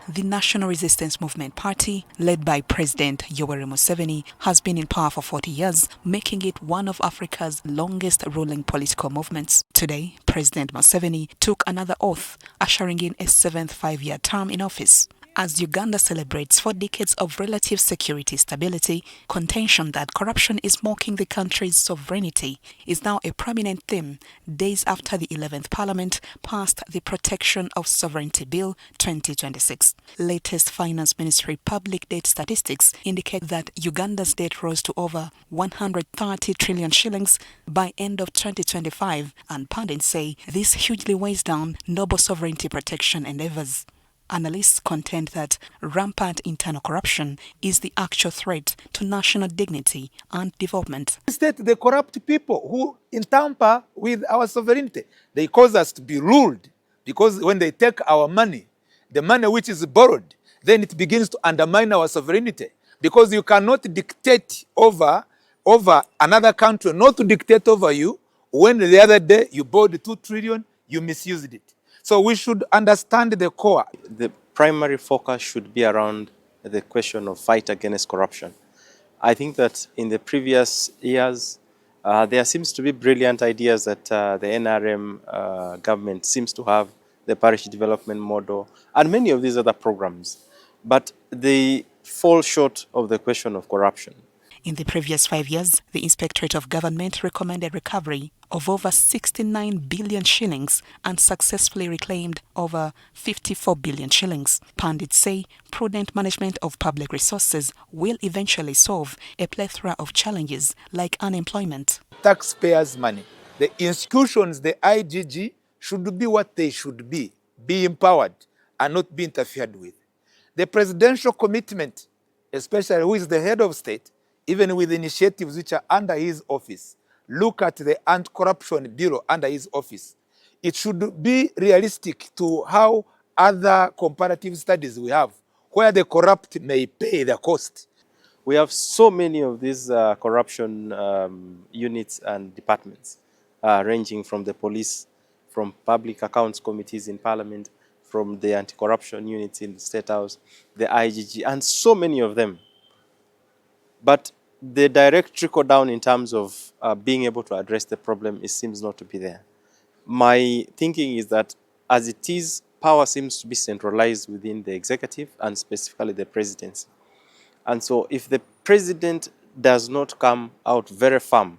The National Resistance Movement Party, led by President Yoweri Museveni, has been in power for 40 years, making it one of Africa's longest ruling political movements. Today, President Museveni took another oath, ushering in a seventh five-year term in office. As Uganda celebrates 4 decades of relative security stability, contention that corruption is mocking the country's sovereignty is now a prominent theme days after the 11th Parliament passed the Protection of Sovereignty Bill 2026. Latest Finance Ministry public debt statistics indicate that Uganda's debt rose to over 130 trillion shillings by end of 2025, and pundits say this hugely weighs down noble sovereignty protection endeavors. Analysts contend that rampant internal corruption is the actual threat to national dignity and development. Instead, the corrupt people who tamper with our sovereignty, they cause us to be ruled, because when they take our money, the money which is borrowed, then it begins to undermine our sovereignty, because you cannot dictate over another country, not to dictate over you, when the other day you borrowed 2 trillion, you misused it. So we should understand the core. The primary focus should be around the question of fight against corruption. I think that in the previous years, there seems to be brilliant ideas that the NRM government seems to have, the parish development model, and many of these other programs. But they fall short of the question of corruption. In the previous 5 years, the Inspectorate of Government recommended recovery of over 69 billion shillings and successfully reclaimed over 54 billion shillings. Pundits say prudent management of public resources will eventually solve a plethora of challenges like unemployment. Taxpayers' money. The institutions, the IGG, should be what they should be empowered and not be interfered with. The presidential commitment, especially who is the head of state, even with initiatives which are under his office, look at the Anti-Corruption Bureau under his office. It should be realistic to how other comparative studies we have, where the corrupt may pay the cost. We have so many of these corruption units and departments, ranging from the police, from public accounts committees in parliament, from the anti-corruption units in the State House, the IGG, and so many of them. But the direct trickle down in terms of being able to address the problem, it seems not to be there. My thinking is that as it is, power seems to be centralized within the executive and specifically the presidency. And so if the president does not come out very firm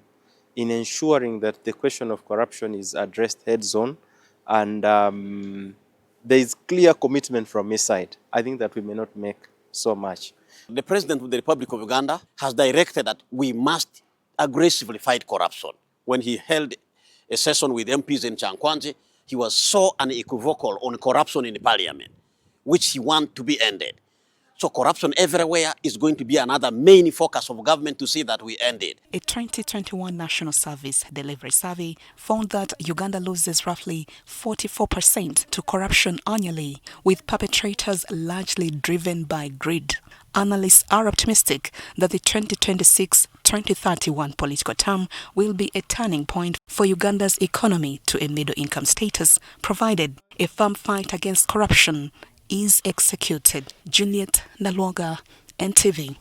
in ensuring that the question of corruption is addressed heads on, and there is clear commitment from his side, I think that we may not make so much. The President of the Republic of Uganda has directed that we must aggressively fight corruption. When he held a session with MPs in Chankwanzi, he was so unequivocal on corruption in the parliament, which he wants to be ended. So corruption everywhere is going to be another main focus of government to see that we end it. A 2021 National Service Delivery Survey found that Uganda loses roughly 44% to corruption annually, with perpetrators largely driven by greed. Analysts are optimistic that the 2026-2031 political term will be a turning point for Uganda's economy to a middle-income status, provided a firm fight against corruption is executed. Juliet Nalwoga, NTV.